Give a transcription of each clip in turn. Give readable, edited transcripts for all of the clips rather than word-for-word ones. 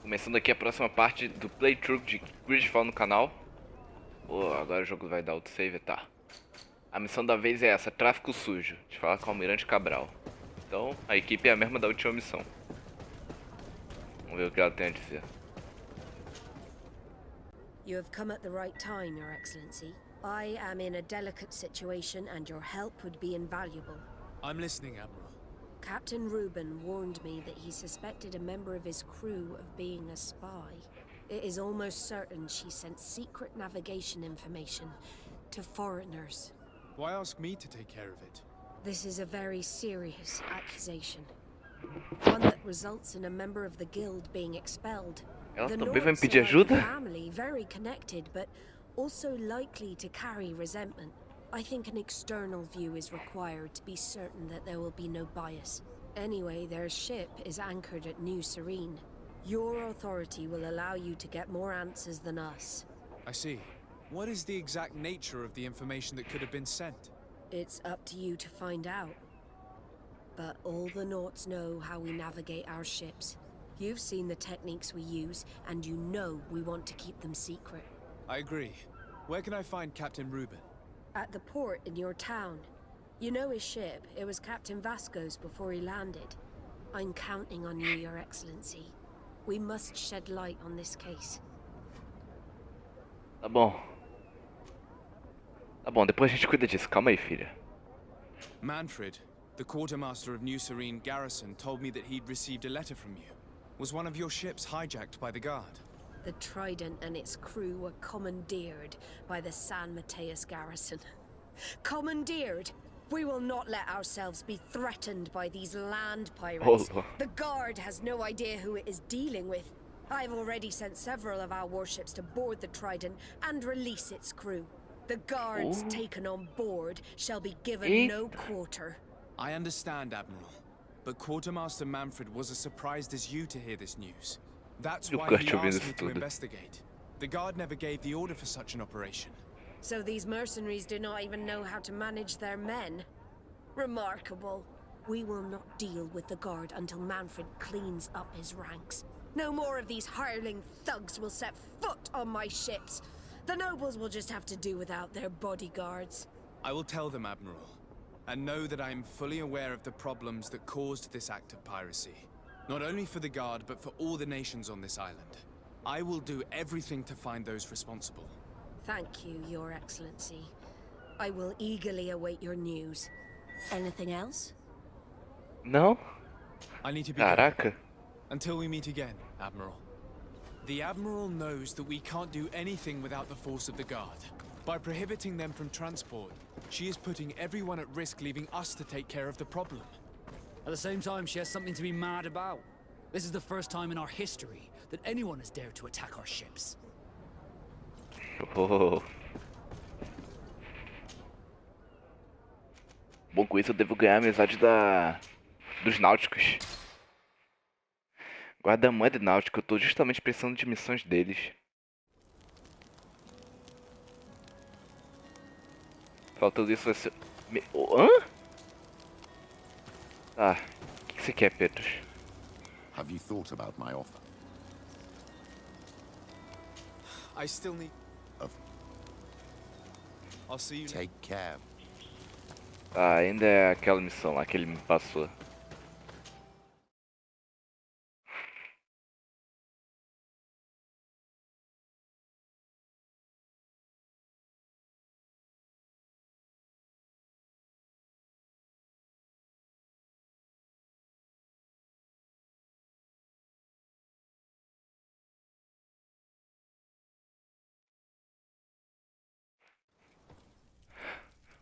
Começando aqui a próxima parte do playthrough de GreedFall no canal. Oh, agora o jogo vai dar autosave, tá. A missão da vez é essa, tráfico sujo, de falar com o Almirante Cabral. Então, a equipe é a mesma da última missão. Vamos ver o que ela tem a dizer. You have come at the right time, Your Excellency. I am in a delicate situation and your help would be invaluable. I'm listening, Admiral. Captain Reuben warned me that he suspected a member of his crew of being a spy. It is almost certain she sent secret navigation information to foreigners. Why ask me to take care of it? This is a very serious accusation. One that results in a member of the guild being expelled. Ela The também vai me Nords pedir are like a ajuda? family, very connected, but also likely to carry resentment. I think an external view is required to be certain that there will be no bias. Anyway, their ship is anchored at New Serene. Your authority will allow you to get more answers than us. I see. What is the exact nature of the information that could have been sent? It's up to you to find out. But all the Nords know how we navigate our ships. You've seen the techniques we use, and you know we want to keep them secret. I agree. Where can I find Captain Reuben? At the port in your town. You know his ship. It was Captain Vasco's before he landed. I'm counting on you, Your Excellency. We must shed light on this case. Tá bom. Tá bom, depois a gente cuida disso. Calma aí, filha. Manfred, the quartermaster of New Serene Garrison, told me that he'd received a letter from you. Was one of your ships hijacked by the guard? The Trident and its crew were commandeered by the San Mateus garrison. Commandeered? We will not let ourselves be threatened by these land pirates. Oh. The guard has no idea who it is dealing with. I've already sent several of our warships to board the Trident and release its crew. The guards taken on board shall be given no quarter. I understand, Admiral. But Quartermaster Manfred was as surprised as you to hear this news. That's why he asked me to investigate. The guard never gave the order for such an operation. So these mercenaries do not even know how to manage their men? Remarkable. We will not deal with the guard until Manfred cleans up his ranks. No more of these hireling thugs will set foot on my ships. The nobles will just have to do without their bodyguards. I will tell them, Admiral. And know that I am fully aware of the problems that caused this act of piracy. Not only for the guard, but for all the nations on this island. I will do everything to find those responsible. Thank you, Your Excellency. I will eagerly await your news. Anything else? Não? I need to be Caraca. going. Until we meet again, Admiral. The Admiral knows that we can't do anything without the force of the guard. By prohibiting them from transport, she is putting everyone at risk, leaving us to take care of the problem. At the same time, she has something to be mad about. This is the first time in our history that anyone has dared to attack our ships. Oh. Bom, com isso eu devo ganhar a amizade dos náuticos. Guarda da Moeda e Náutico, eu tô justamente precisando de missões deles. Faltando isso vai ser... Hã? Tá, o que você quer, Petrus? Have you thought about my offer? I still need... I'll see you... Take care. Tá, ainda é aquela missão lá que ele me passou.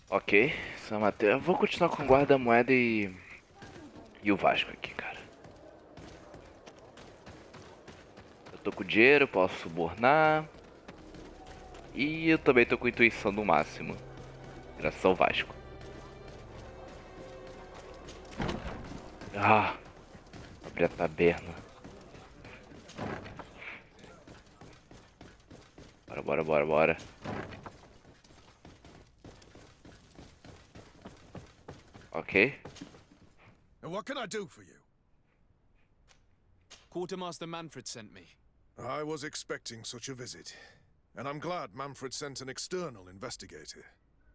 Ok, essa matéria. Eu vou continuar com o Guarda da Moeda e o Vasco aqui, cara. Eu tô com dinheiro, posso subornar. E eu também tô com intuição no máximo. Graças ao Vasco. Ah, abri a taberna. Bora. Okay. And what can I do for you? Quartermaster Manfred sent me. I was expecting such a visit, and I'm glad Manfred sent an external investigator.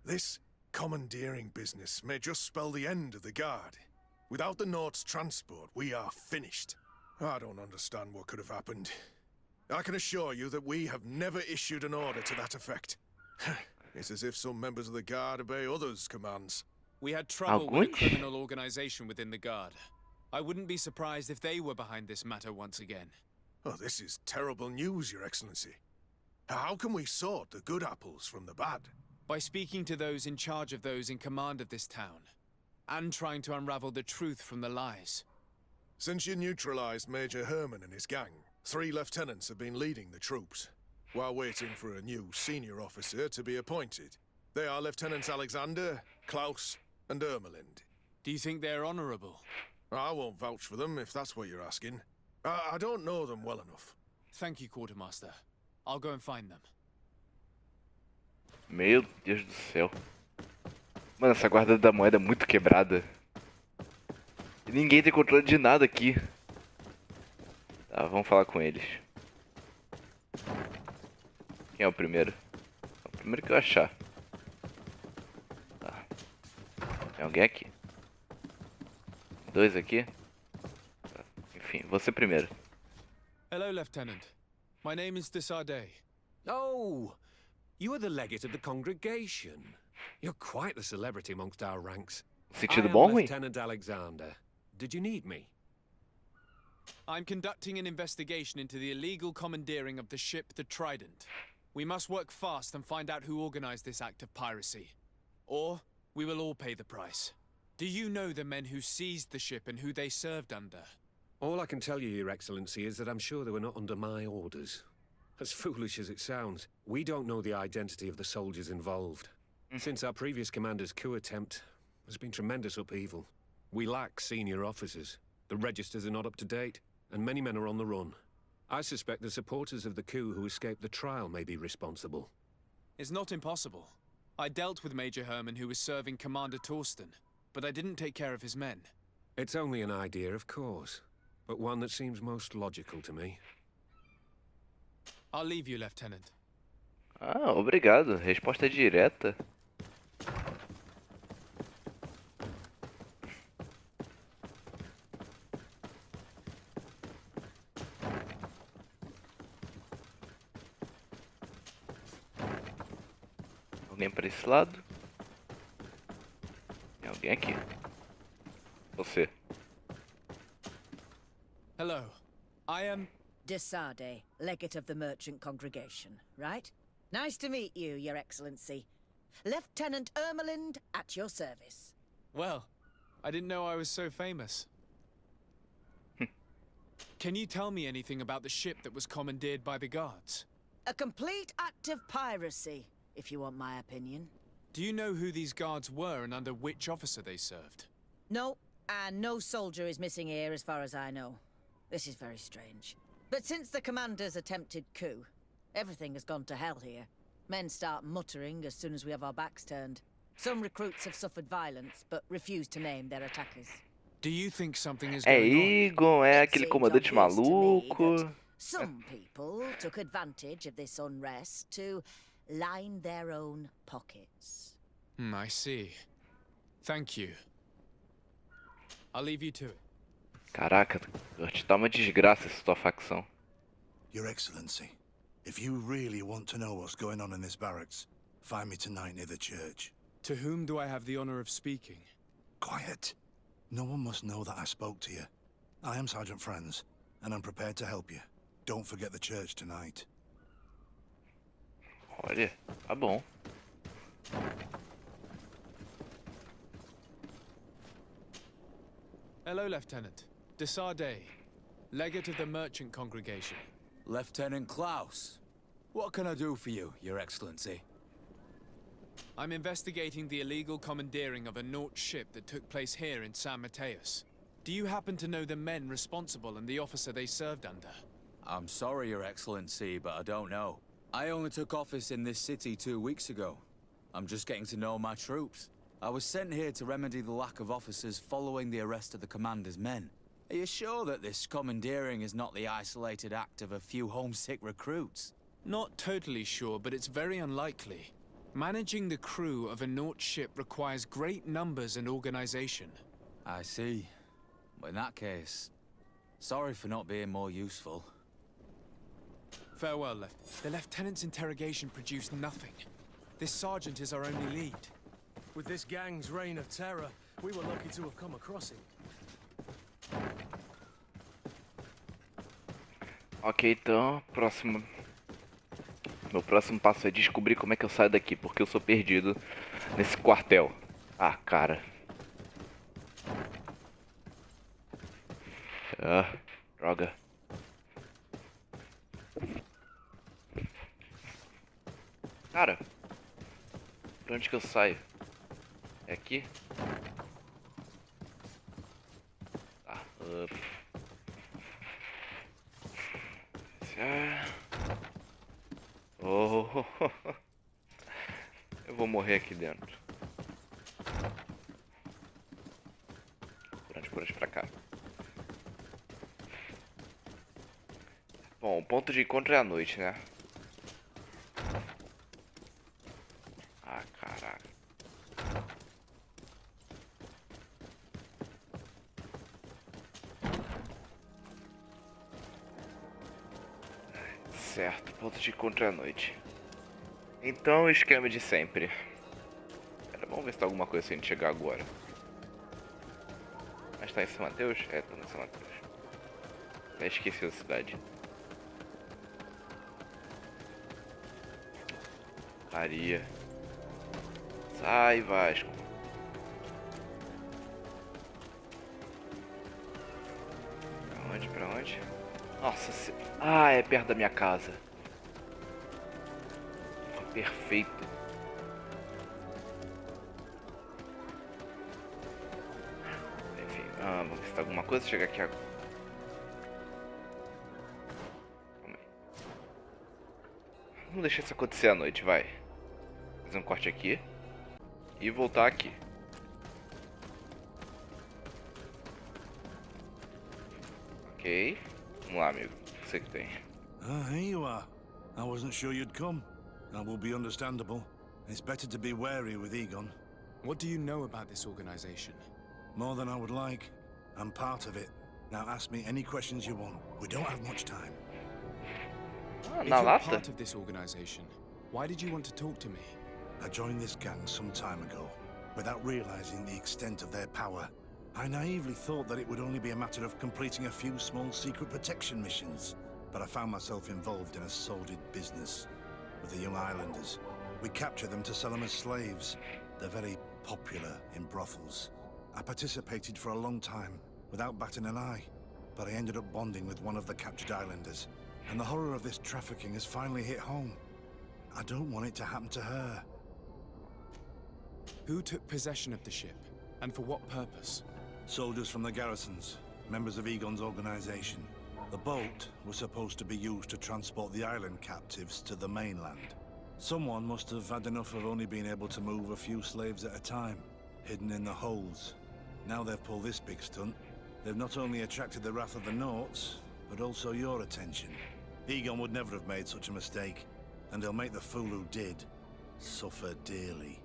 This commandeering business may just spell the end of the Guard. Without the Nord's transport, we are finished. I don't understand what could have happened. I can assure you that we have never issued an order to that effect. It's as if some members of the Guard obey others' commands. We had trouble with a criminal organization within the Guard. I wouldn't be surprised if they were behind this matter once again. Oh, this is terrible news, Your Excellency. How can we sort the good apples from the bad? By speaking to those in charge of those in command of this town, and trying to unravel the truth from the lies. Since you neutralized Major Herman and his gang, 3 lieutenants have been leading the troops, while waiting for a new senior officer to be appointed. They are Lieutenants Alexander, Klaus, and Ermelind. Do you think they're honorable? I won't vouch for them, if that's what you're asking. I don't know them well enough. Thank you, Quartermaster. I'll go and find them. Meu Deus do céu. Mano, essa guarda da moeda é muito quebrada. E ninguém tem controle de nada aqui. Tá, vamos falar com eles. Quem é o primeiro? É o primeiro que eu achar. Tá. Tem alguém aqui? 2 aqui? Tá. Enfim, você primeiro. Hello, Lieutenant. My name is Desardet. Oh, you are the legate of the congregation. You're quite the celebrity amongst our ranks. Sentido I am bom, ruim? Lieutenant Alexander. Did you need me? I'm conducting an investigation into the illegal commandeering of the ship the Trident. We must work fast and find out who organized this act of piracy. Or we will all pay the price. Do you know the men who seized the ship and who they served under? All I can tell you, Your Excellency, is that I'm sure they were not under my orders. As foolish as it sounds, we don't know the identity of the soldiers involved. Since our previous commander's coup attempt, there's been tremendous upheaval. We lack senior officers. The registers are not up to date, and many men are on the run. I suspect the supporters of the coup who escaped the trial may be responsible. It's not impossible. I dealt with Major Herman, who was serving Commander Torsten, but I didn't take care of his men. It's only an idea, of course, but one that seems most logical to me. I'll leave you, Lieutenant. Ah, obrigado. Resposta direta. Alguém para esse lado? Tem alguém aqui? Você. Hello. I am... Desardet, legate of the merchant congregation, right? Nice to meet you, Your Excellency. Lieutenant Ermelind, at your service. Well, I didn't know I was so famous. Can you tell me anything about the ship that was commandeered by the guards? A complete act of piracy, if you want my opinion. Do you know who these guards were and under which officer they served? No, and no soldier is missing here as far as I know. This is very strange. But since the commander's attempted coup, everything has gone to hell here. Men start muttering as soon as we have our backs turned. Some recruits have suffered violence, but refuse to name their attackers. Do you think something is É going on? Egon, é aquele comandante maluco. Some people took advantage of this unrest to line their own pockets. I see. Thank you. I'll leave you to it. Caraca, tá uma desgraça essa tua facção. Your Excellency, if you really want to know what's going on in this barracks, find me tonight near the church. To whom do I have the honor of speaking? Quiet. No one must know that I spoke to you. I am Sergeant Franz, and I'm prepared to help you. Don't forget the church tonight. Olha, tá bom. Hello, Lieutenant. Desardet, legate of the merchant congregation. Lieutenant Klaus, what can I do for you, Your Excellency? I'm investigating the illegal commandeering of a Naut ship that took place here in San Mateus. Do you happen to know the men responsible and the officer they served under? I'm sorry, Your Excellency, but I don't know. I only took office in this city 2 weeks ago. I'm just getting to know my troops. I was sent here to remedy the lack of officers following the arrest of the commander's men. Are you sure that this commandeering is not the isolated act of a few homesick recruits? Not totally sure, but it's very unlikely. Managing the crew of a Naut ship requires great numbers and organization. I see. Well, in that case, sorry for not being more useful. Farewell, The Lieutenant's interrogation produced nothing. This sergeant is our only lead. With this gang's reign of terror, we were lucky to have come across him. Ok, então, meu próximo passo é descobrir como é que eu saio daqui, porque eu sou perdido nesse quartel. Ah, cara. Ah, droga. Cara, pra onde que eu saio? É aqui? Tá, Oh, eu vou morrer aqui dentro. Por onde pra cá? Bom, o ponto de encontro é à noite, né? Ah, caraca. Certo, ponto de encontro é à noite. Então, o esquema de sempre. Pera, vamos ver se tá alguma coisa se a gente chegar agora. Mas tá em São Mateus? É, tá em São Mateus. Até esqueci da cidade. Maria. Sai, Vasco. Pra onde? Pra onde? Nossa, ah, é perto da minha casa. Perfeito. Enfim, vamos ver se tem alguma coisa. Chegar aqui agora. Calma aí. Vamos deixar isso acontecer à noite, vai. Fazer um corte aqui. E voltar aqui. Ok. Vamos lá, amigo. O que você que tem? Ah, here you are. I wasn't sure you'd come. That will be understandable. It's better to be wary with Egon. What do you know about this organization? More than I would like. I'm part of it. Now ask me any questions you want. We don't have much time. If you're part of this organization, why did you want to talk to me? I joined this gang some time ago, without realizing the extent of their power. I naively thought that it would only be a matter of completing a few small secret protection missions, but I found myself involved in a sordid business with the young islanders. We capture them to sell them as slaves. They're very popular in brothels. I participated for a long time, without batting an eye, but I ended up bonding with one of the captured islanders, and the horror of this trafficking has finally hit home. I don't want it to happen to her. Who took possession of the ship, and for what purpose? Soldiers from the garrisons, members of Egon's organization. The boat was supposed to be used to transport the island captives to the mainland. Someone must have had enough of only being able to move a few slaves at a time, hidden in the holds. Now they've pulled this big stunt. They've not only attracted the wrath of the Nauts, but also your attention. Egon would never have made such a mistake, and they'll make the fool who did suffer dearly.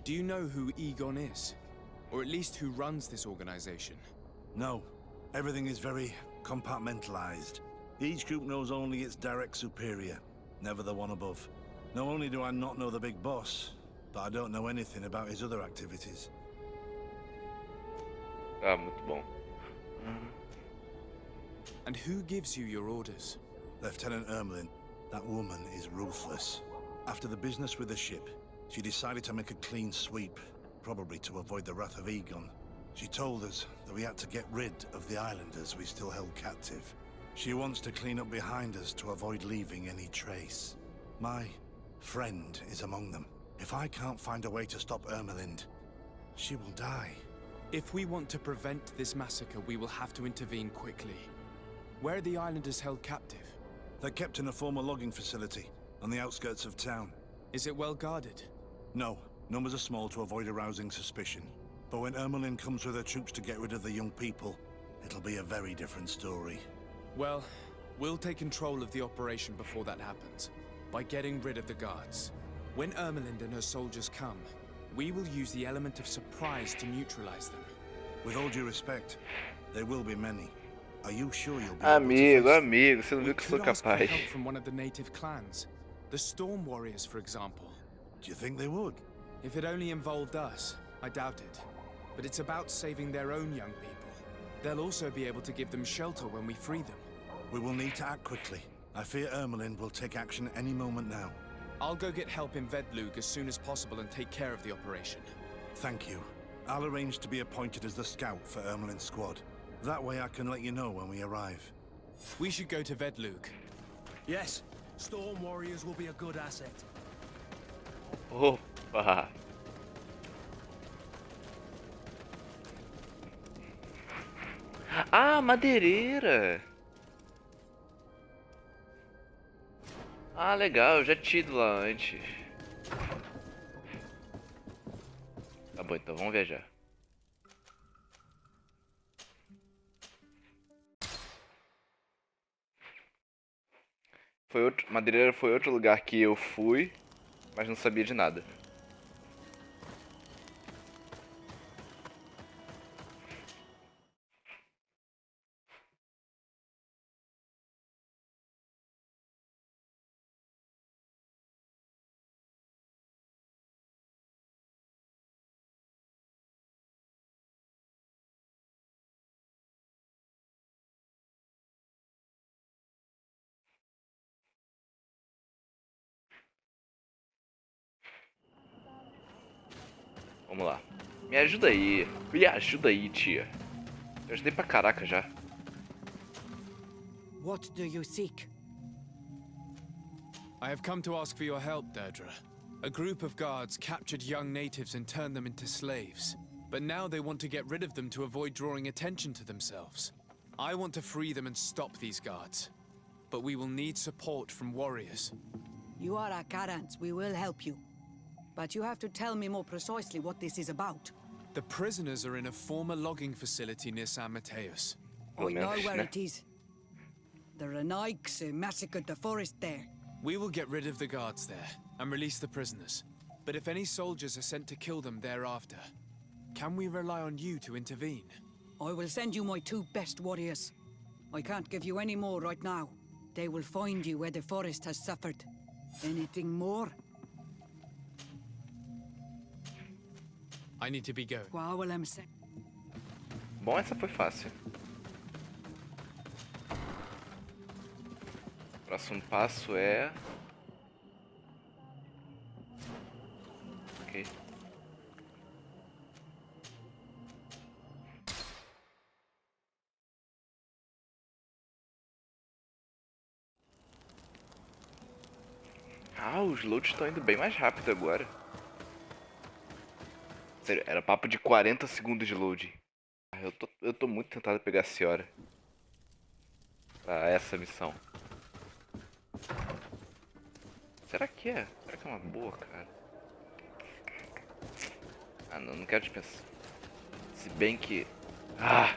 Do you know who Egon is? Or at least who runs this organization? No. Everything is very compartmentalized. Each group knows only its direct superior, never the one above. Not only do I not know the big boss, but I don't know anything about his other activities. Ah, muito bom. And who gives you your orders? Lieutenant Ermelin. That woman is ruthless. After the business with the ship, she decided to make a clean sweep, probably to avoid the wrath of Egon. She told us that we had to get rid of the islanders we still held captive. She wants to clean up behind us to avoid leaving any trace. My friend is among them. If I can't find a way to stop Ermelind, she will die. If we want to prevent this massacre, we will have to intervene quickly. Where are the islanders held captive? They're kept in a former logging facility on the outskirts of town. Is it well guarded? No, Numbers are small to avoid arousing suspicion. But when Ermelin comes with her troops to get rid of the young people, it'll be a very different story. Well, we'll take control of the operation before that happens, by getting rid of the guards. When Ermelin and her soldiers come, we will use the element of surprise to neutralize them. With all due respect, there will be many. Are you sure you'll be Amigo, able to face amigo, você não viu We que eu sou could ask for capaz. help from one of the native clans. The Storm Warriors, for example. Do you think they would? If it only involved us, I doubt it. But it's about saving their own young people. They'll also be able to give them shelter when we free them. We will need to act quickly. I fear Ermelin will take action any moment now. I'll go get help in Vedlug as soon as possible and take care of the operation. Thank you. I'll arrange to be appointed as the scout for Ermelin's squad. That way I can let you know when we arrive. We should go to Vedlug. Yes, Storm Warriors will be a good asset. Opa! Ah, madeireira! Ah, legal, eu já tinha ido lá antes. Tá bom, então vamos viajar. Madeireira foi outro lugar que eu fui, mas não sabia de nada. Vamos lá. Me ajuda aí. Me ajuda aí, tia. Eu ajudei pra caraca já. What do you seek? I have come to ask for your help, Deirdre. A group of guards captured young natives and turned them into slaves. But now they want to get rid of them to avoid drawing attention to themselves. I want to free them and stop these guards. But we will need support from warriors. You are a Karans. We will help you. But you have to tell me more precisely what this is about. The prisoners are in a former logging facility near San Mateus. I know where it is. The Renaiks massacred the forest there. We will get rid of the guards there and release the prisoners. But if any soldiers are sent to kill them thereafter, can we rely on you to intervene? I will send you my 2 best warriors. I can't give you any more right now. They will find you where the forest has suffered. Anything more? I need to be going. Bom, essa foi fácil. Próximo passo é... Ok. Ah, os loads estão indo bem mais rápido agora. Sério, era papo de 40 segundos de load. Eu tô muito tentado a pegar a senhora pra essa missão. Será que é? Será que é uma boa, cara? Ah, não quero dispensar. Se bem que... Ah!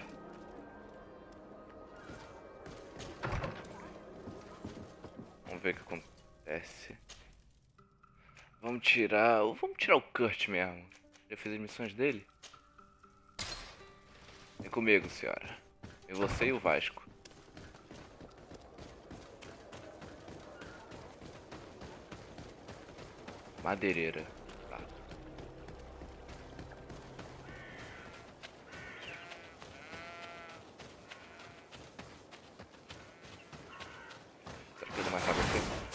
Vamos ver o que acontece. Vamos tirar o Kurt mesmo. Já fiz as missões dele? Vem comigo, senhora. E você e o Vasco. Madeireira. Tá. Será que ele mais rápido aqui?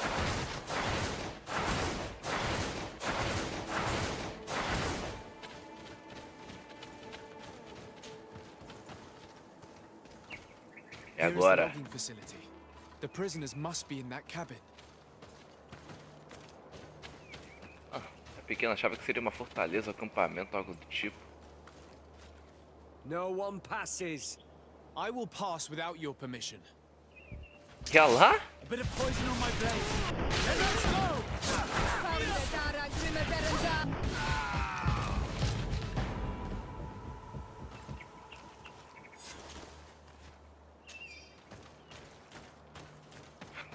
E agora? The prisoners must be in that cabin. A pequena achava que seria uma fortaleza, acampamento, algo do tipo. No one passes. I will pass without your permission. Quer lá? A bit of poison on my blade. Let's go!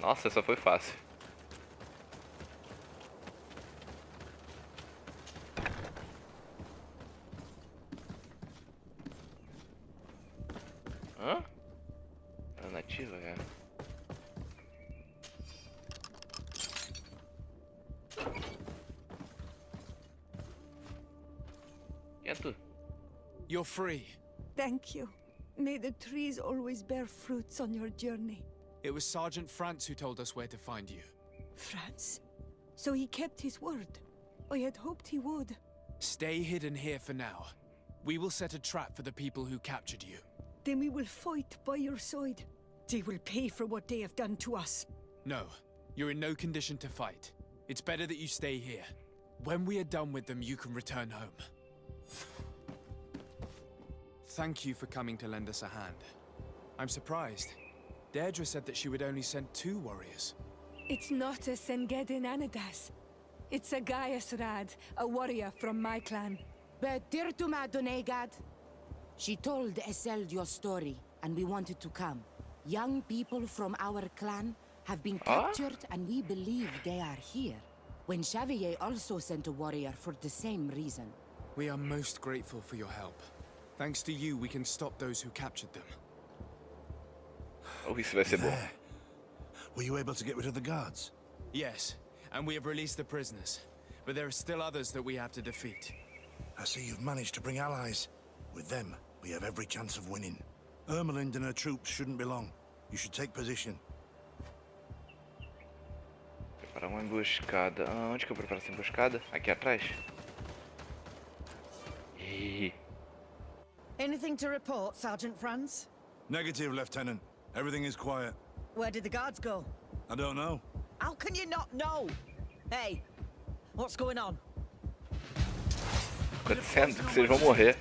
Nossa, essa foi fácil. Hã? É nativa, cara. Quem é tu? You're free. Thank you. May the trees always bear fruits on your journey. It was Sergeant Franz who told us where to find you. Franz? So he kept his word. I had hoped he would. Stay hidden here for now. We will set a trap for the people who captured you. Then we will fight by your side. They will pay for what they have done to us. No, you're in no condition to fight. It's better that you stay here. When we are done with them, you can return home. Thank you for coming to lend us a hand. I'm surprised. Deirdre said that she would only send 2 warriors. It's not a Sengedin Anadas. It's a Gaius Rad, a warrior from my clan. Betirtuma Donegad. She told Eseld your story, and we wanted to come. Young people from our clan have been captured, and we believe they are here. When Xavier also sent a warrior for the same reason. We are most grateful for your help. Thanks to you, we can stop those who captured them. Oh, isso vai ser bom. Were you able to get rid of the guards? Yes, and we have released the prisoners. But there are still others that we have to defeat. I see you've managed to bring allies. With them, we have every chance of winning. Ermelind and her troops shouldn't be long. You should take position. Preparar uma emboscada. Onde que eu preparo essa emboscada? Aqui atrás? Ih. Anything to report, Sergeant Franz? Negative, Lieutenant. Everything is quiet. Where did the guards go? I don't know. How can you not know? Hey, what's going on? Acontecendo que vocês vão morrer.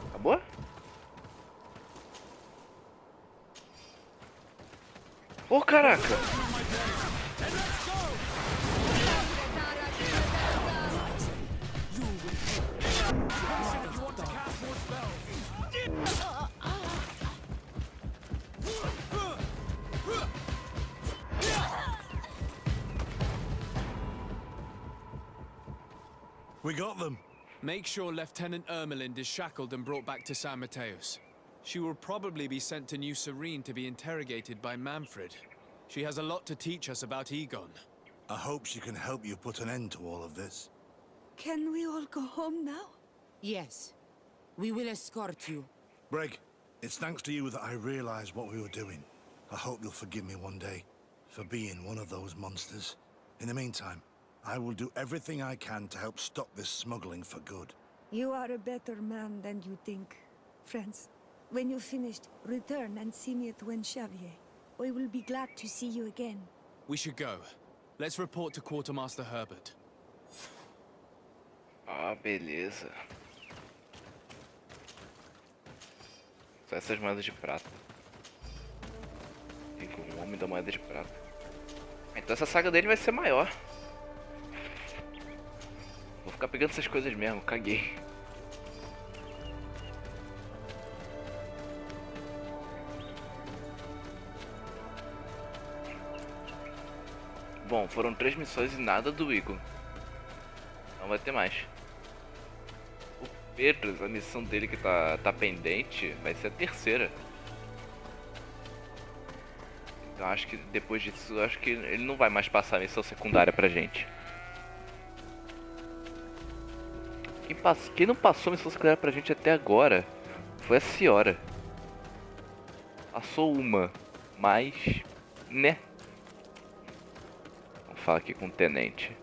Acabou? Oh, caraca! We got them. Make sure Lieutenant Ermelind is shackled and brought back to San Mateus. She will probably be sent to New Serene to be interrogated by Manfred. She has a lot to teach us about Egon. I hope she can help you put an end to all of this. Can we all go home now? Yes. We will escort you. Breg, it's thanks to you that I realized what we were doing. I hope you'll forgive me one day for being one of those monsters. In the meantime, I will do everything I can to help stop this smuggling for good. You are a better man than you think, friends. When you're finished, return and see me at Xavier. I will be glad to see you again. We should go. Let's report to Quartermaster Herbert. Ah, beleza. Só essas moedas de prata. Fica o homem da moeda de prata. Então essa saga dele vai ser maior. Vou ficar pegando essas coisas mesmo, caguei. Bom, foram 3 missões e nada do Egon. Não vai ter mais. O Pedro, a missão dele que tá pendente, vai ser a 3ª. Então acho que depois disso, acho que ele não vai mais passar a missão secundária pra gente. Quem não passou a missão secundária pra gente até agora foi a senhora. Passou uma, mas, né? Vamos falar aqui com o tenente.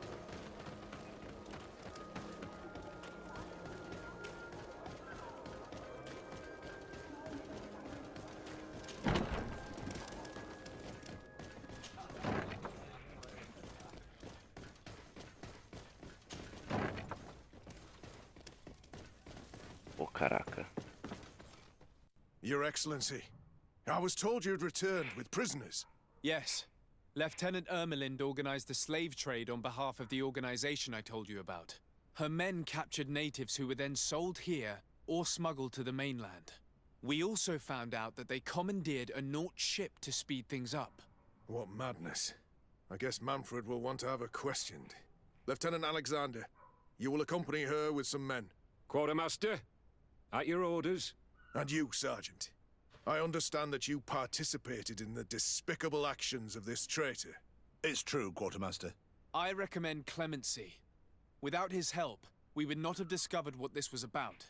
Oh, caraca. Your Excellency, I was told you'd returned with prisoners. Yes. Lieutenant Ermelind organized the slave trade on behalf of the organization I told you about. Her men captured natives who were then sold here or smuggled to the mainland. We also found out that they commandeered a Naut ship to speed things up. What madness. I guess Manfred will want to have her questioned. Lieutenant Alexander, you will accompany her with some men. Quartermaster, at your orders. And you, Sergeant. I understand that you participated in the despicable actions of this traitor. It's true, Quartermaster. I recommend clemency. Without his help, we would not have discovered what this was about.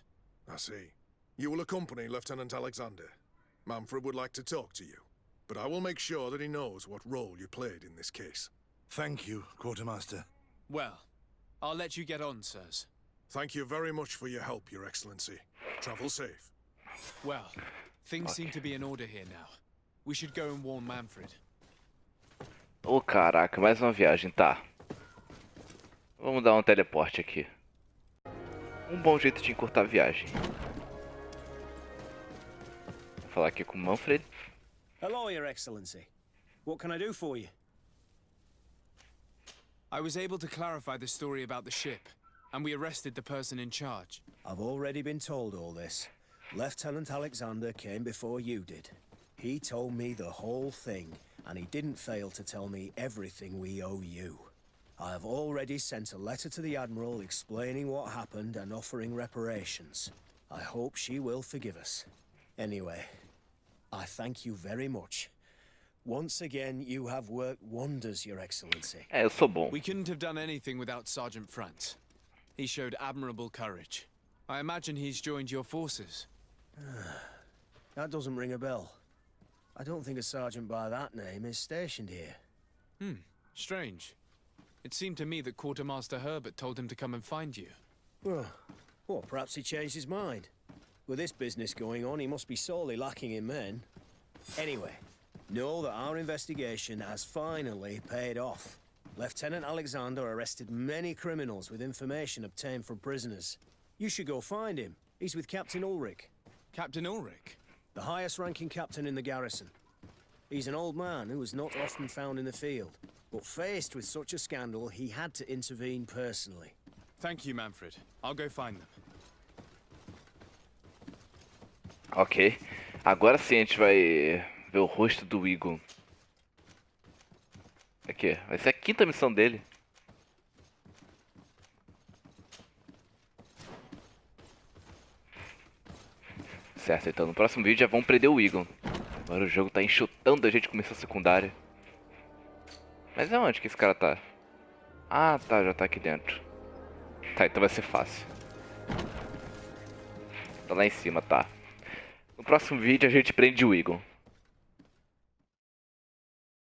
I see. You will accompany Lieutenant Alexander. Manfred would like to talk to you, but I will make sure that he knows what role you played in this case. Thank you, Quartermaster. Well, I'll let you get on, sirs. Thank you very much for your help, Your Excellency. Travel safe. Well, things seem to be in order here now. We should go and warn Manfred. Oh, caraca, mais uma viagem, tá. Vamos dar um teleporte aqui. Bom jeito de encurtar a viagem. Vou falar aqui com o Manfred. Hello, Your Excellency. What can I do for you? I was able to clarify the story about the ship, and we arrested the person in charge. I've already been told all this. Lieutenant Alexander came before you did. He told me the whole thing, and he didn't fail to tell me everything we owe you. I have already sent a letter to the Admiral explaining what happened and offering reparations. I hope she will forgive us. Anyway, I thank you very much. Once again, you have worked wonders, Your Excellency. Eu sou bom. We couldn't have done anything without Sergeant Franz. He showed admirable courage. I imagine he's joined your forces. That doesn't ring a bell. I don't think a sergeant by that name is stationed here. Strange. It seemed to me that Quartermaster Herbert told him to come and find you. Well, perhaps he changed his mind. With this business going on, he must be sorely lacking in men. Anyway, know that our investigation has finally paid off. Lieutenant Alexander arrested many criminals with information obtained from prisoners. You should go find him. He's with Captain Ulrich. Captain Ulrich? The highest-ranking captain in the garrison. He's an old man who was not often found in the field, but faced with such a scandal, he had to intervene personally. Thank you, Manfred. I'll go find them. Ok. Agora sim a gente vai ver o rosto do Egon. Aqui, vai ser a quinta missão dele. Certo, então no próximo vídeo já vão prender o Egon. Agora o jogo tá enxutando a gente com missão secundária. Mas é onde que esse cara tá? Ah, tá, já tá aqui dentro. Tá, então vai ser fácil. Tá lá em cima, tá. No próximo vídeo a gente prende o Egon.